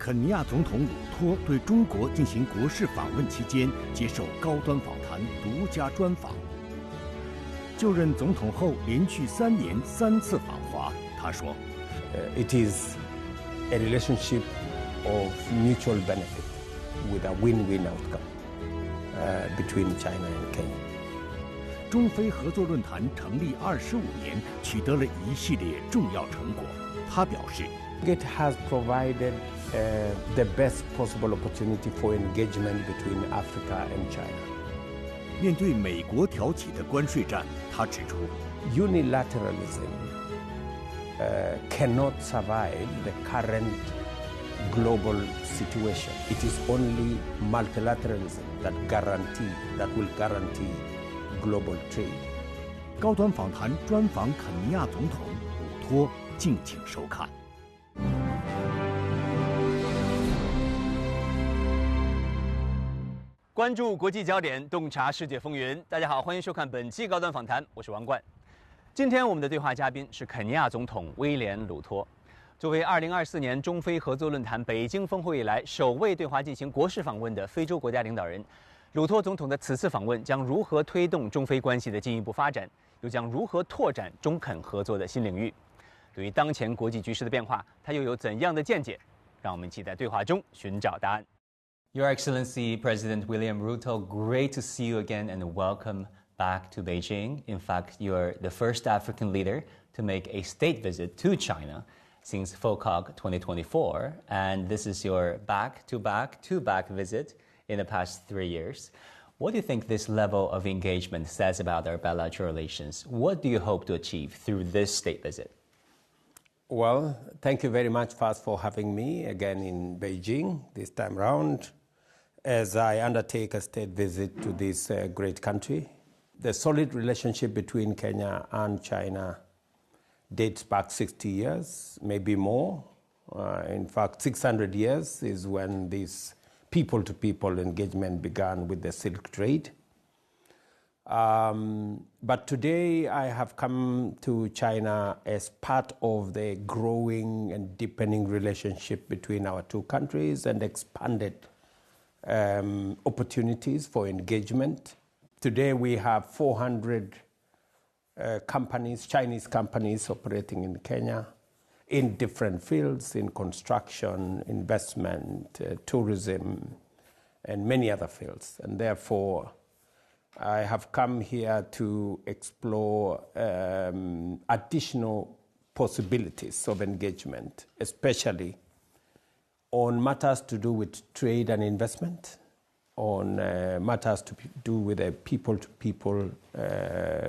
肯尼亚总统鲁托对中国进行国事访问期间，接受高端访谈独家专访。就任总统后，连续3年3次访华。他说 ：“It is a relationship of mutual benefit with a win-win outcome between China and Kenya.” 中非合作论坛成立25年，取得了一系列重要成果。他表示 ，It has provided the best possible opportunity for engagement between Africa and China. 面对美国挑起的关税战，他指出 ，unilateralism cannot survive the current global situation. It is only multilateralism that will guarantee global trade. 高端访谈专访肯尼亚总统鲁托，敬请收看。关注国际焦点，洞察世界风云。大家好，欢迎收看本期高端访谈，我是王冠。今天我们的对话嘉宾是肯尼亚总统威廉·鲁托。作为2024年中非合作论坛北京峰会以来首位对华进行国事访问的非洲国家领导人，鲁托总统的此次访问将如何推动中非关系的进一步发展，又将如何拓展中肯合作的新领域？对于当前国际局势的变化，他又有怎样的见解？让我们一起在对话中寻找答案。Your Excellency, President William Ruto, great to see you again and welcome back to Beijing. In fact, you're the first African leader to make a state visit to China since FOCOG 2024, and this is your back-to-back visit in the past 3 years. What do you think this level of engagement says about our bilateral relations? What do you hope to achieve through this state visit? Well, thank you very much first for having me again in Beijing this time round as I undertake a state visit to this great country. The solid relationship between Kenya and China dates back 60 years, maybe more. In fact, 600 years is when this people-to-people engagement began with the Silk Trade. But today I have come to China as part of the growing and deepening relationship between our two countries and expanded opportunities for engagement. Today we have 400 companies, Chinese companies operating in Kenya in different fields, in construction, investment, tourism, and many other fields. And therefore, I have come here to explore additional possibilities of engagement, especially on matters to do with trade and investment, on matters to do with a people-to-people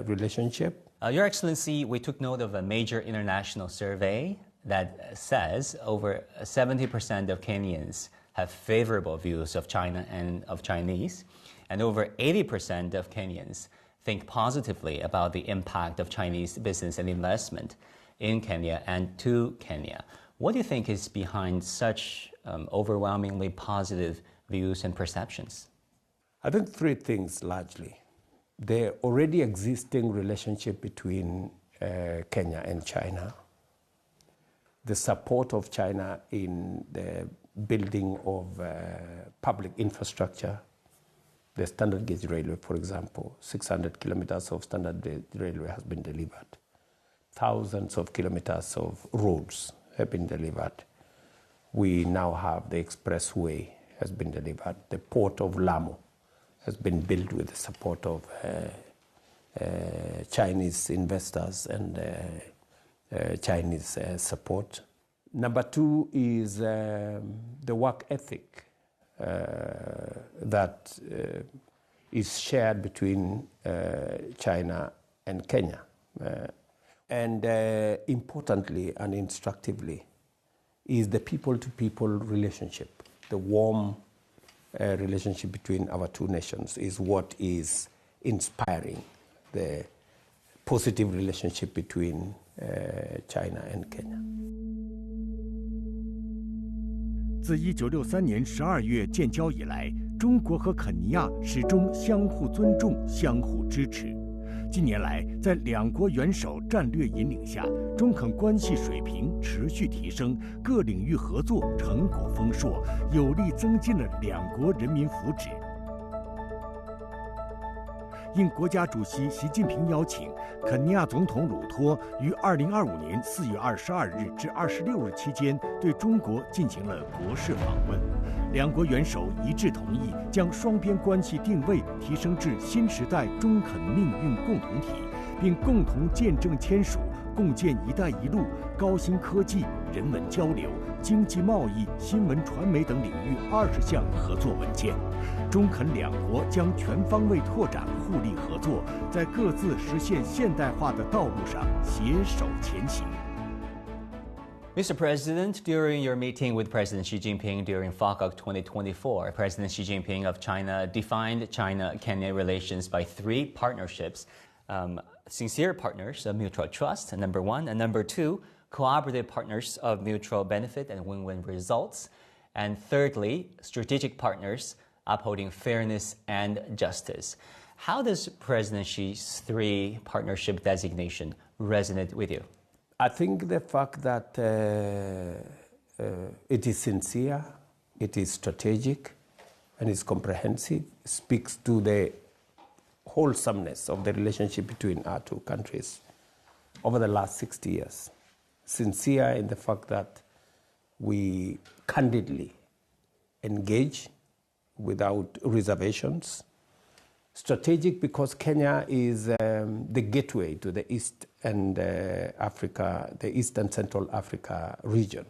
relationship. Your Excellency, we took note of a major international survey that says over 70% of Kenyans have favorable views of China and of Chinese, and over 80% of Kenyans think positively about the impact of Chinese business and investment in Kenya and to Kenya. What do you think is behind such overwhelmingly positive views and perceptions? I think 3 things largely. The already existing relationship between Kenya and China, the support of China in the building of public infrastructure, the standard gauge railway, for example, 600 kilometers of standard gauge railway has been delivered. Thousands of kilometers of roads have been delivered. We now have the expressway has been delivered. The port of Lamu has been built with the support of Chinese investors and Chinese support. Number 2 is the work ethic that is shared between China and Kenya. And importantly and instructively is the people-to-people relationship. The warm relationship between our two nations is what is inspiring the positive relationship between China and Kenya. 自1963年12月建交以来，中国和肯尼亚始终相互尊重、相互支持。近年来，在两国元首战略引领下，中肯关系水平持续提升，各领域合作成果丰硕，有力增进了两国人民福祉。应国家主席习近平邀请，肯尼亚总统鲁托于2025年4月22日至26日期间对中国进行了国事访问。两国元首一致同意将双边关系定位提升至新时代中肯命运共同体，并共同见证签署共建“一带一路”高新科技、人文交流、经济贸易、新闻传媒等领域20项合作文件。中肯两国将全方位拓展互利合作，在各自实现现代化的道路上携手前行。Mr. President, during your meeting with President Xi Jinping during FACOC 2024, President Xi Jinping of China defined China-Kenya relations by 3 partnerships. Sincere partners of mutual trust, number 1, and number 2, cooperative partners of mutual benefit and win-win results, and thirdly, strategic partners upholding fairness and justice. How does President Xi's 3 partnership designation resonate with you? I think the fact that it is sincere, it is strategic, and is comprehensive speaks to the wholesomeness of the relationship between our 2 countries over the last 60 years. Sincere in the fact that we candidly engage without reservations. Strategic because Kenya is the gateway to the East and Africa, the East and Central Africa region.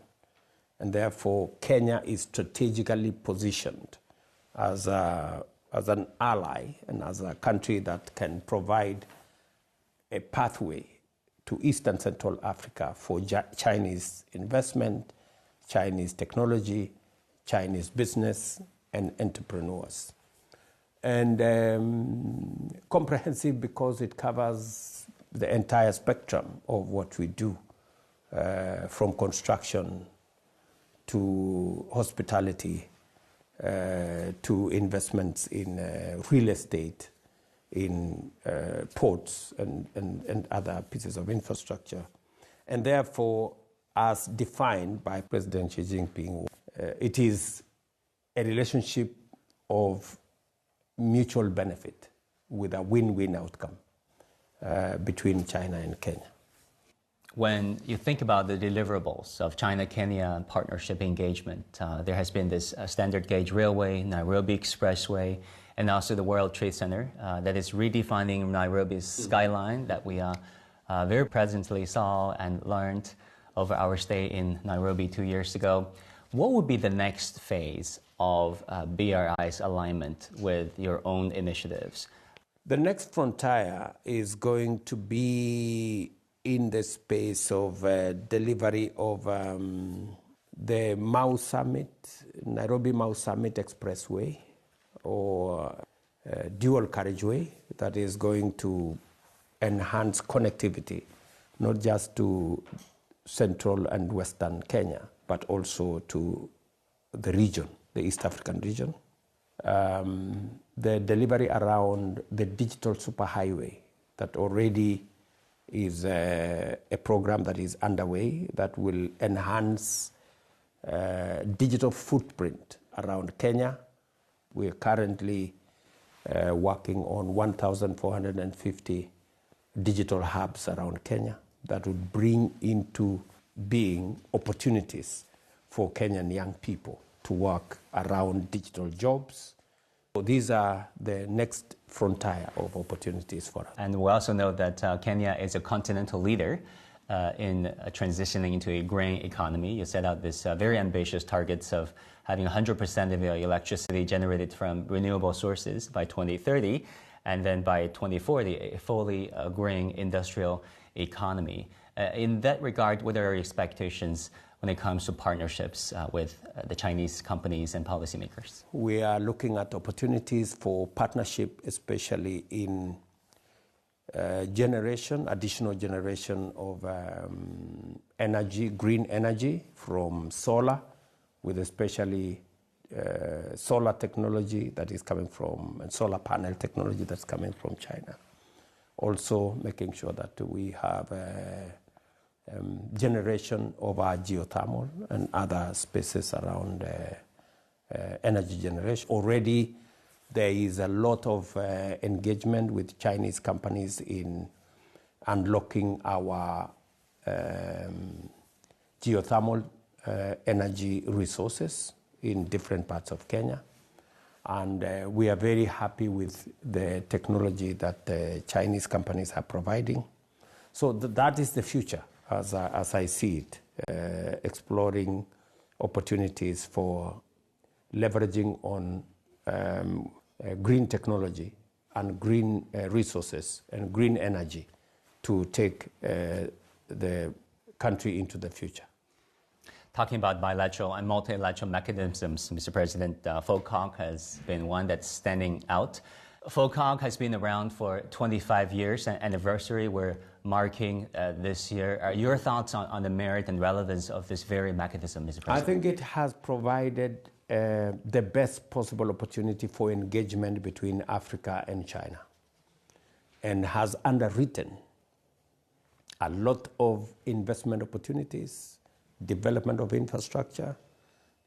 And therefore, Kenya is strategically positioned as an ally and as a country that can provide a pathway to East and Central Africa for Chinese investment, Chinese technology, Chinese business, and entrepreneurs. And comprehensive because it covers the entire spectrum of what we do, from construction to hospitality, to investments in real estate, in ports and other pieces of infrastructure. And therefore, as defined by President Xi Jinping, it is a relationship of mutual benefit with a win-win outcome between China and Kenya. When you think about the deliverables of China-Kenya partnership engagement, there has been this standard gauge railway, Nairobi Expressway, and also the World Trade Center that is redefining Nairobi's skyline that we very presently saw and learned over our stay in Nairobi 2 years ago. What would be the next phase of BRI's alignment with your own initiatives? The next frontier is going to be in the space of delivery of the Mau Summit, Nairobi-Mau Summit Expressway, or dual carriageway that is going to enhance connectivity, not just to central and western Kenya, but also to the region, the East African region. The delivery around the digital superhighway that already is a program that is underway that will enhance digital footprint around Kenya. We are currently working on 1,450 digital hubs around Kenya that would bring into being opportunities for Kenyan young people to work around digital jobs. So these are the next frontier of opportunities for us. And we also know that Kenya is a continental leader in transitioning into a green economy. You set out this very ambitious targets of having 100% of your electricity generated from renewable sources by 2030, and then by 2040, a fully green industrial economy. In that regard, what are your expectations when it comes to partnerships with the Chinese companies and policymakers? We are looking at opportunities for partnership, especially in additional generation of energy, green energy from solar, with especially solar technology that is coming from, and solar panel technology that's coming from China. also making sure that we have generation of our geothermal and other spaces around energy generation. Already there is a lot of engagement with Chinese companies in unlocking our geothermal energy resources in different parts of Kenya. And we are very happy with the technology that the Chinese companies are providing. So that is the future, as I see it, exploring opportunities for leveraging on green technology and green resources and green energy to take the country into the future. Talking about bilateral and multilateral mechanisms, Mr. President, FOCAC has been one that's standing out. FOCAC has been around for 25 years, an anniversary we're marking this year. Your thoughts on the merit and relevance of this very mechanism, Mr. President? I think it has provided the best possible opportunity for engagement between Africa and China, and has underwritten a lot of investment opportunities, development of infrastructure,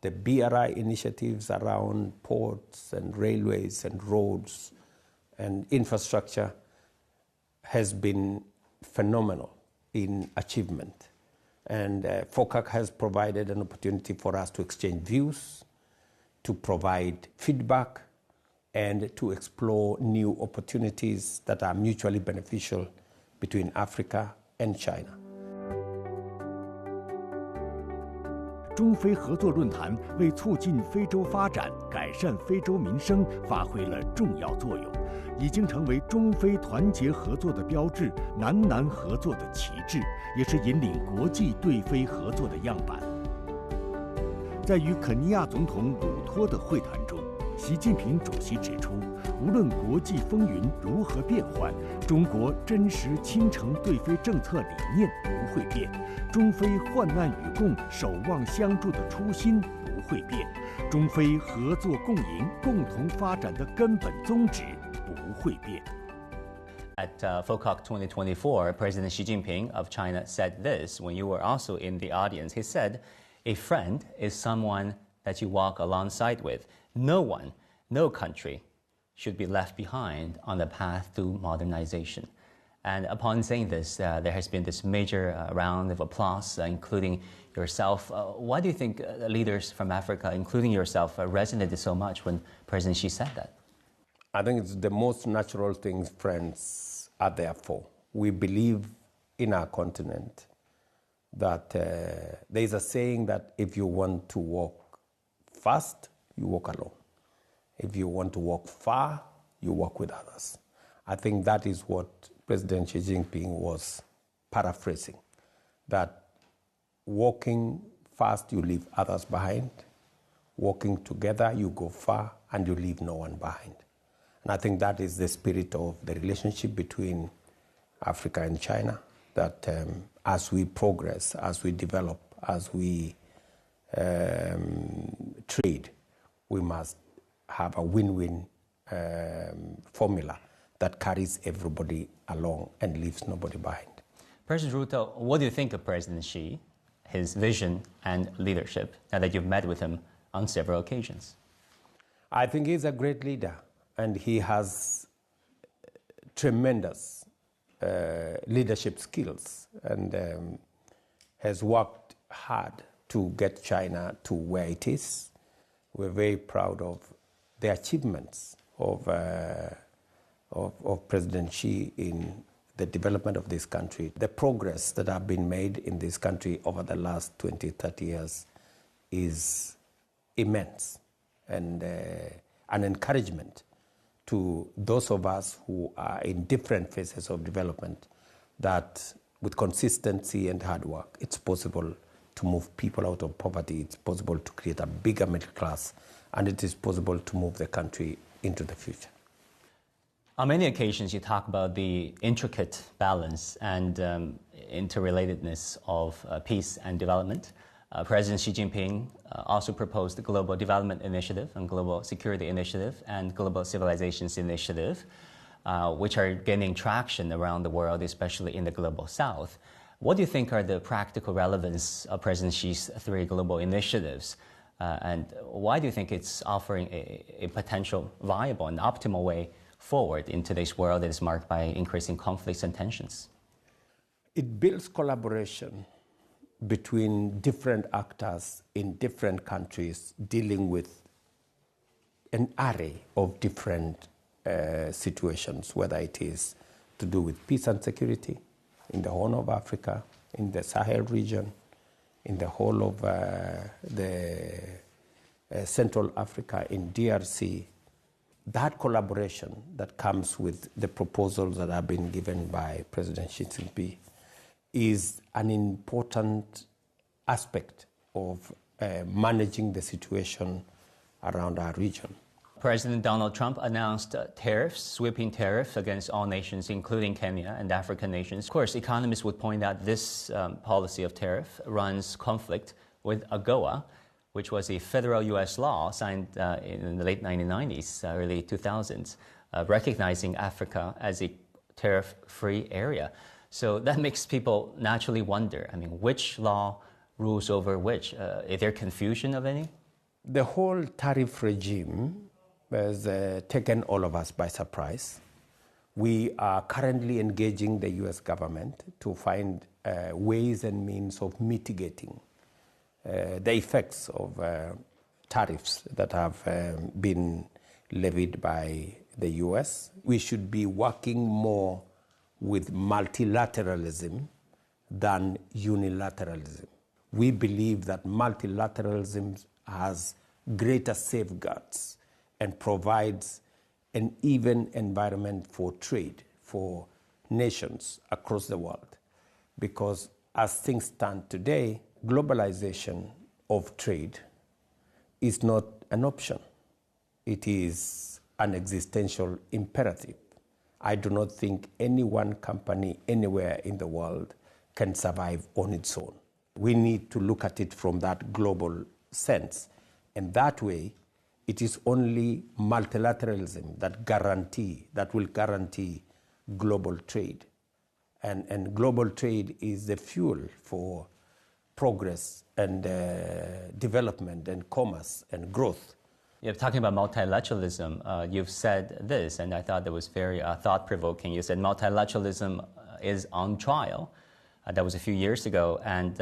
the BRI initiatives around ports and railways and roads and infrastructure has been phenomenal in achievement. And FOCAC has provided an opportunity for us to exchange views, to provide feedback, and to explore new opportunities that are mutually beneficial between Africa and China. 中非合作论坛为促进非洲发展、改善非洲民生发挥了重要作用，已经成为中非团结合作的标志、南南合作的旗帜，也是引领国际对非合作的样板。在与肯尼亚总统鲁托的会谈中，习近平主席指出，无论国际风云如何变幻，中国真实倾城对非政策理念不会变，中非患难与共、守望相助的初心不会变，中非合作共赢、共同发展的根本宗旨不会变。At FOCAC 2024, President Xi Jinping of China said this when you were also in the audience. He said, "A friend is someone that you walk alongside with. No one, no country should be left behind on the path to modernization." And upon saying this, there has been this major round of applause, including yourself. Why do you think leaders from Africa, including yourself, resonated so much when President Xi said that? I think it's the most natural thing friends are there for. We believe in our continent that there is a saying that if you want to walk fast, you walk alone. If you want to walk far, you walk with others. I think that is what President Xi Jinping was paraphrasing, that walking fast, you leave others behind. Walking together, you go far and you leave no one behind. And I think that is the spirit of the relationship between Africa and China, that as we progress, as we develop, as we trade, we must have a win-win formula that carries everybody along and leaves nobody behind. President Ruto, what do you think of President Xi, his vision and leadership, now that you've met with him on several occasions? I think he's a great leader, and he has tremendous leadership skills, and has worked hard to get China to where it is. We're very proud of the achievements of President Xi in the development of this country. The progress that have been made in this country over the last 20, 30 years is immense, and an encouragement to those of us who are in different phases of development, that with consistency and hard work, it's possible to move people out of poverty, it's possible to create a bigger middle class, and it is possible to move the country into the future. On many occasions, you talk about the intricate balance and interrelatedness of peace and development. President Xi Jinping also proposed the Global Development Initiative and Global Security Initiative and Global Civilizations Initiative. which are gaining traction around the world, especially in the global south. What do you think are the practical relevance of President Xi's 3 global initiatives? And why do you think it's offering a potential viable and optimal way forward in today's world that is marked by increasing conflicts and tensions? It builds collaboration between different actors in different countries dealing with an array of different situations, whether it is to do with peace and security in the Horn of Africa, in the Sahel region, in the whole of the Central Africa, in DRC. That collaboration that comes with the proposals that have been given by President Xi Jinping is an important aspect of managing the situation around our region. President Donald Trump announced tariffs, sweeping tariffs against all nations, including Kenya and African nations. Of course, economists would point out this policy of tariff runs conflict with AGOA, which was a federal U.S. law signed in the late 1990s, early 2000s, recognizing Africa as a tariff-free area. So that makes people naturally wonder, which law rules over which? Is there confusion of any? The whole tariff regime has taken all of us by surprise. We are currently engaging the U.S. government to find ways and means of mitigating the effects of tariffs that have been levied by the U.S. We should be working more with multilateralism than unilateralism. We believe that multilateralism has greater safeguards and provides an even environment for trade for nations across the world. Because as things stand today, globalization of trade is not an option. It is an existential imperative. I do not think any one company anywhere in the world can survive on its own. We need to look at it from that global sense. And that way, it is only multilateralism that will guarantee global trade. And global trade is the fuel for progress and development and commerce and growth. You're talking about multilateralism. You've said this, and I thought that was very thought-provoking. You said multilateralism is on trial. That was a few years ago, and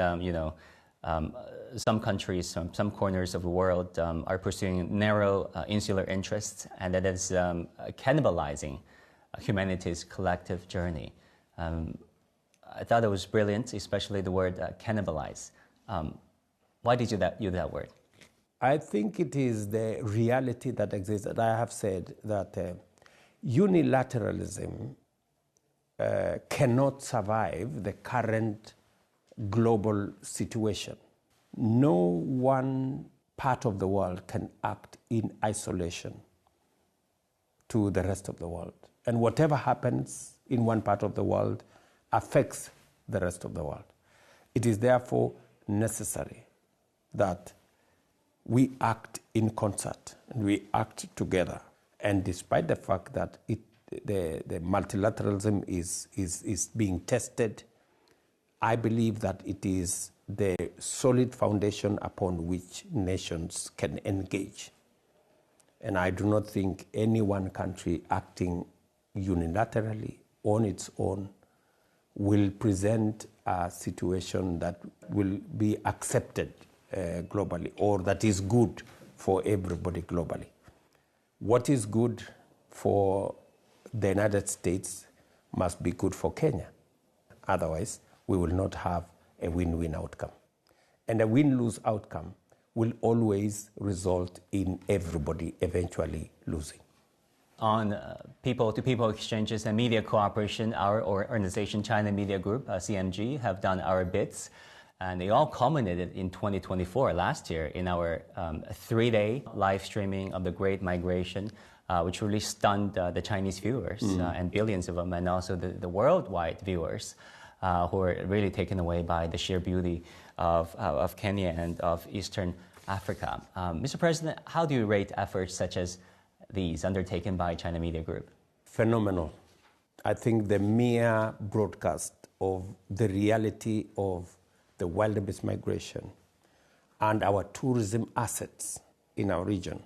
some countries, some corners of the world are pursuing narrow insular interests, and that is cannibalizing humanity's collective journey. I thought it was brilliant, especially the word cannibalize. Why did you use that word? I think it is the reality that exists. That I have said that unilateralism cannot survive the current global situation. No one part of the world can act in isolation to the rest of the world. And whatever happens in one part of the world affects the rest of the world. It is therefore necessary that we act in concert and we act together. And despite the fact that the multilateralism is being tested, I believe that it is the solid foundation upon which nations can engage. And I do not think any one country acting unilaterally on its own will present a situation that will be accepted globally, or that is good for everybody globally. What is good for the United States must be good for Kenya. Otherwise, we will not have a win-win outcome. And a win-lose outcome will always result in everybody eventually losing. On people-to-people exchanges and media cooperation, our organization, China Media Group, CMG, have done our bits. And they all culminated in 2024, last year, in our 3-day live streaming of the Great Migration, which really stunned the Chinese viewers and billions of them, and also the worldwide viewers who were really taken away by the sheer beauty of Kenya and of Eastern Africa. Mr. President, how do you rate efforts such as these undertaken by China Media Group? phenomenal. I think the mere broadcast of the reality of the wilderness migration and our tourism assets in our region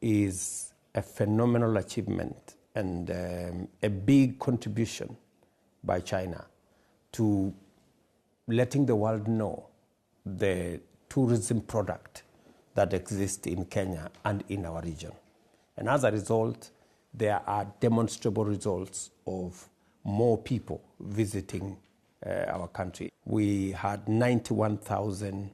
is a phenomenal achievement and a big contribution by China to letting the world know the tourism product that exists in Kenya and in our region. And as a result, there are demonstrable results of more people visiting our country. We had 91,000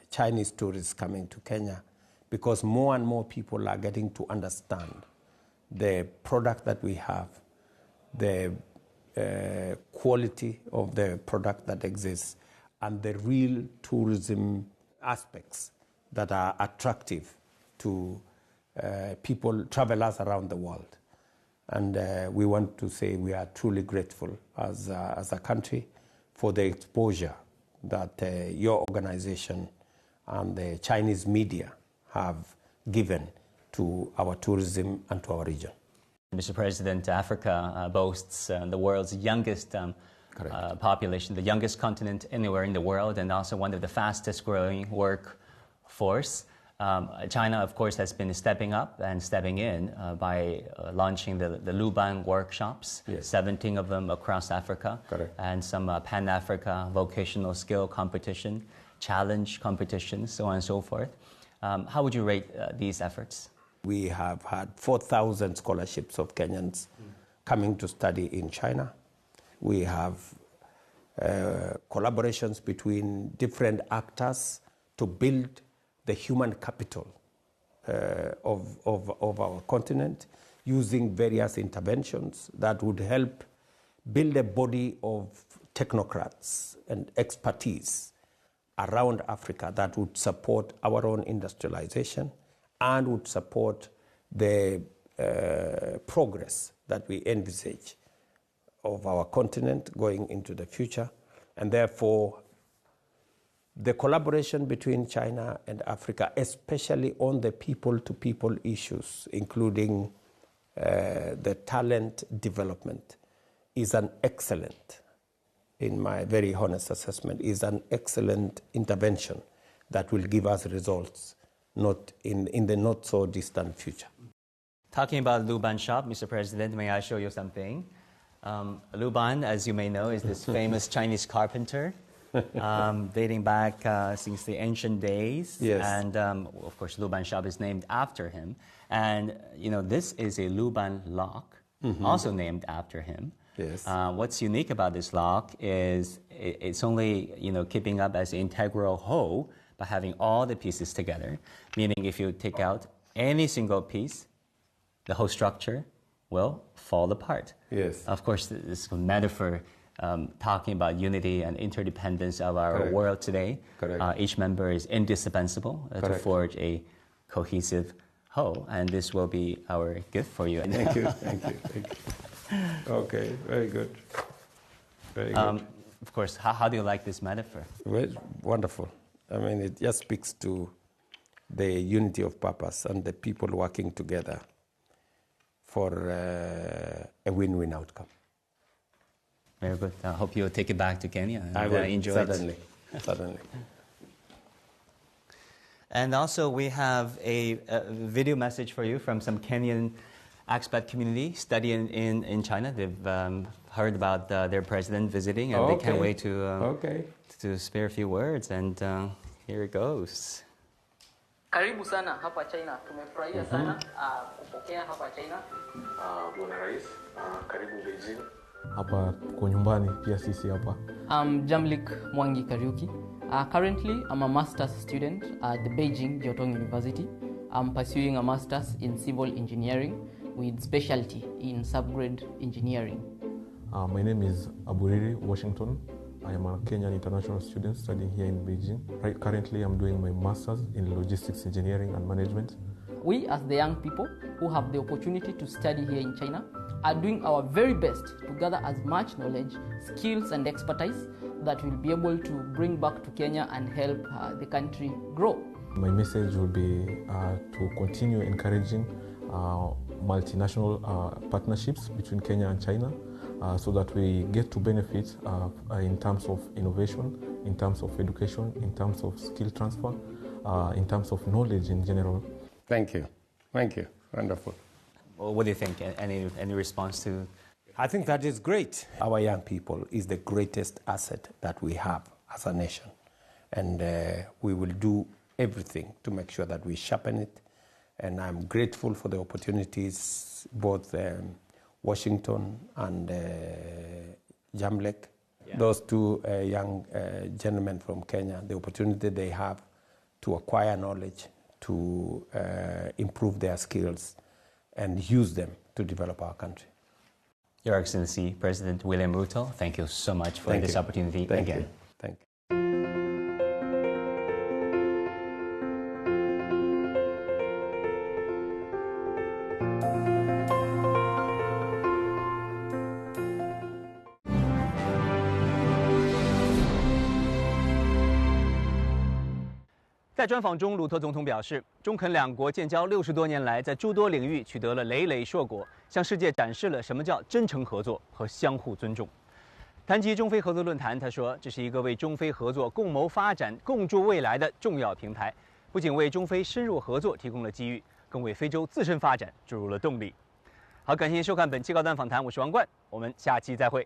Chinese tourists coming to Kenya because more and more people are getting to understand the product that we have, the quality of the product that exists, and the real tourism aspects that are attractive to people, travelers around the world. And we want to say we are truly grateful as a country for the exposure that your organization and the Chinese media have given to our tourism and to our region. Mr. President, Africa boasts the world's youngest population, the youngest continent anywhere in the world, and also one of the fastest growing workforce. China, of course, has been stepping up and stepping in by launching the Luban workshops, yes. 17 of them across Africa, Correct. and some Pan-Africa vocational skill competition, challenge competitions, so on and so forth. How would you rate these efforts? We have had 4,000 scholarships of Kenyans coming to study in China. We have collaborations between different actors to build the human capital of our continent using various interventions that would help build a body of technocrats and expertise around Africa that would support our own industrialization and would support the progress that we envisage of our continent going into the future. And therefore, the collaboration between China and Africa, especially on the people-to-people issues, including the talent development, is an excellent, in my very honest assessment, is an excellent intervention that will give us results not in the not so distant future. Talking about Luban shop, Mr. President, may I show you something? Luban, as you may know, is this famous Chinese carpenter dating back since the ancient days. Yes. And of course, Luban shop is named after him. And you know, this is a Luban lock, also named after him. Yes. What's unique about this lock is it's only keeping up as an integral whole by having all the pieces together. Meaning, if you take out any single piece, the whole structure will fall apart. Yes. Of course, this is a metaphor talking about unity and interdependence of our Correct. world today. Correct. Each member is indispensable to Correct. forge a cohesive whole, and this will be our gift for you. Thank you, thank you, thank you. Okay, very good. Very good. Of course, how do you like this metaphor? Well, wonderful. I mean, it just speaks to the unity of purpose and the people working together for a win-win outcome. Very good. I hope you'll take it back to Kenya and I will, enjoy certainly, it. certainly. And also, we have a video message for you from some Kenyan expat community studying in China. They've heard about their president visiting, and they can't wait to spare a few words. And here it goes. Karibu sana hapa China. Tumefurahia sana kupokea hapa China. Bwana Rais, karibu Beijing. Hapa kwa nyumbani pia sisi hapa. I'm Jamlik Mwangi Kariuki. Currently, I'm a master's student at the Beijing Jiaotong University. I'm pursuing a master's in civil engineering with specialty in subgrade engineering. My name is Aburiri Washington. I am a Kenyan international student studying here in Beijing. Currently, I'm doing my master's in logistics engineering and management. We, as the young people who have the opportunity to study here in China, are doing our very best to gather as much knowledge, skills, and expertise that will be able to bring back to Kenya and help the country grow. My message will be to continue encouraging multinational partnerships between Kenya and China so that we get to benefit in terms of innovation, in terms of education, in terms of skill transfer, in terms of knowledge in general. Thank you. Thank you. Wonderful. Well, what do you think? Any response to? I think that is great. Our young people is the greatest asset that we have as a nation. And we will do everything to make sure that we sharpen it. And I'm grateful for the opportunities, both Washington and Jamlek, those two young gentlemen from Kenya, the opportunity they have to acquire knowledge, to improve their skills, and use them to develop our country. Your Excellency, President William Ruto, thank you so much for this opportunity again. You. Thank you.在专访中，鲁特总统表示，中肯两国建交60多年来，在诸多领域取得了累累硕果，向世界展示了什么叫真诚合作和相互尊重。谈及中非合作论坛，他说，这是一个为中非合作共谋发展、共筑未来的重要平台，不仅为中非深入合作提供了机遇，更为非洲自身发展注入了动力。好，感谢收看本期高端访谈，我是王冠，我们下期再会。